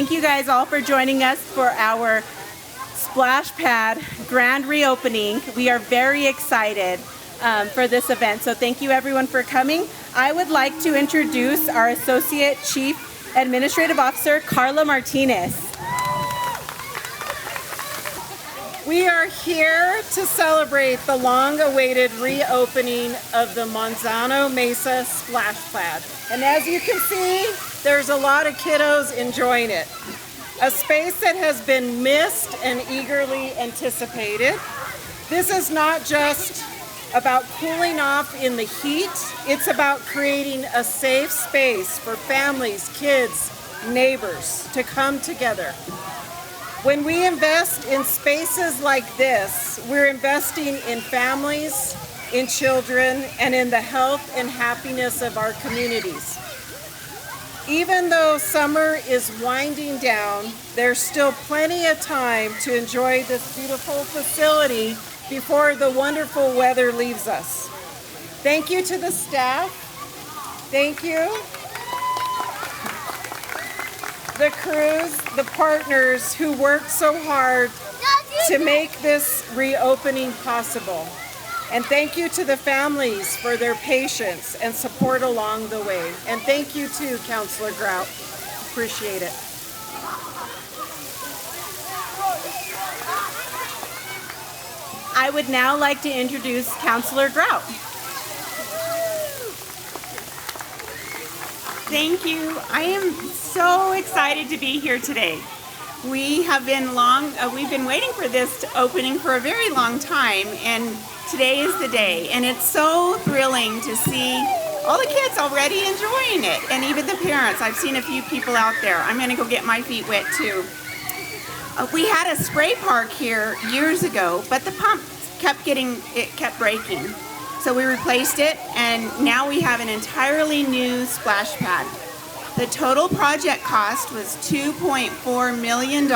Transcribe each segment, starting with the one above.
Thank you guys all for joining us for our Splash Pad grand reopening. We are very excited for this event, so thank you everyone for coming. I would like to introduce our Associate Chief Administrative Officer, Carla Martinez. We are here to celebrate the long-awaited reopening of the Manzano Mesa Splash Pad. And as you can see, there's a lot of kiddos enjoying it. A space that has been missed and eagerly anticipated. This is not just about cooling off in the heat, it's about creating a safe space for families, kids, neighbors to come together. When we invest in spaces like this, we're investing in families, in children, and in the health and happiness of our communities. Even though summer is winding down, there's still plenty of time to enjoy this beautiful facility before the wonderful weather leaves us. Thank you to the staff. Thank you. The crews, the partners who worked so hard to make this reopening possible. And thank you to the families for their patience and support along the way. And thank you too, Councilor Grout. Appreciate it. I would now like to introduce Councilor Grout. Thank you. I am so excited to be here today. We've been waiting for this opening for a very long time, and today is the day. And it's so thrilling to see all the kids already enjoying it, and even the parents. I've seen a few people out there. I'm going to go get my feet wet too. We had a spray park here years ago, but the pump kept breaking. So we replaced it, and now we have an entirely new splash pad. The total project cost was $2.4 million.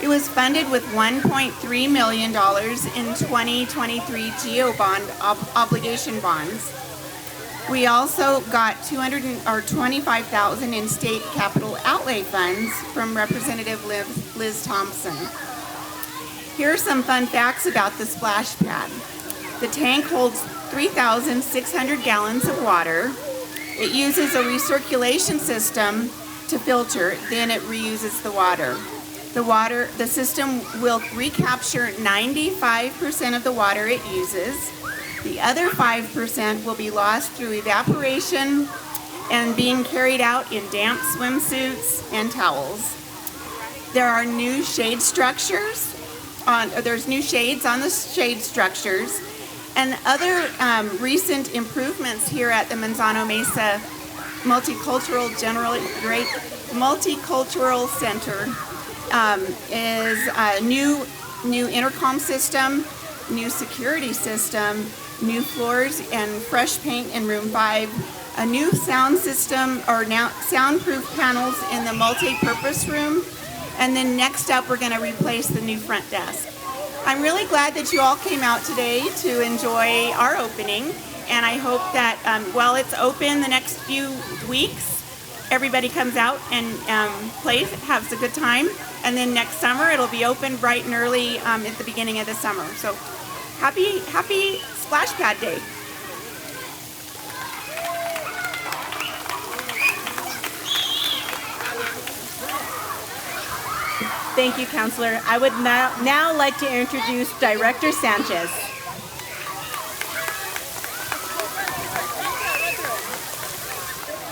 It was funded with $1.3 million in 2023 GO bond obligation bonds. We also got $25,000 in state capital outlay funds from Representative Liz Thompson. Here are some fun facts about the splash pad. The tank holds 3,600 gallons of water. It uses a recirculation system to filter, then it reuses the water. The system will recapture 95% of the water it uses. The other 5% will be lost through evaporation and being carried out in damp swimsuits and towels. There are new shade structures. There's new shades on the shade structures. And other recent improvements here at the Manzano Mesa Multicultural Center is a new intercom system, new security system, new floors and fresh paint in room 5, a new sound system or now soundproof panels in the multi-purpose room, and then next up we're going to replace the new front desk. I'm really glad that you all came out today to enjoy our opening, and I hope that while it's open the next few weeks, everybody comes out and plays, has a good time, and then next summer it'll be open bright and early at the beginning of the summer. So happy Splash Pad Day. Thank you, Councilor. I would now like to introduce Director Sanchez.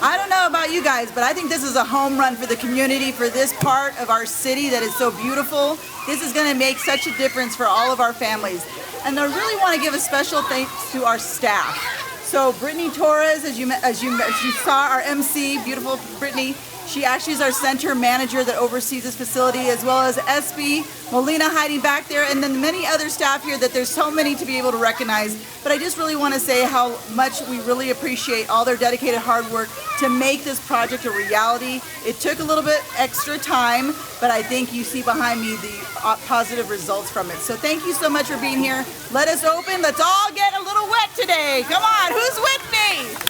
I don't know about you guys, but I think this is a home run for the community, for this part of our city that is so beautiful. This is going to make such a difference for all of our families. And I really want to give a special thanks to our staff. So Brittany Torres, as you saw, our MC, beautiful Brittany, she actually is our center manager that oversees this facility, as well as SB, Molina hiding back there, and then many other staff here that there's so many to be able to recognize. But I just really want to say how much we really appreciate all their dedicated hard work to make this project a reality. It took a little bit extra time, but I think you see behind me the positive results from it. So thank you so much for being here. Let us open. Let's all get a little wet today. Come on, who's with me?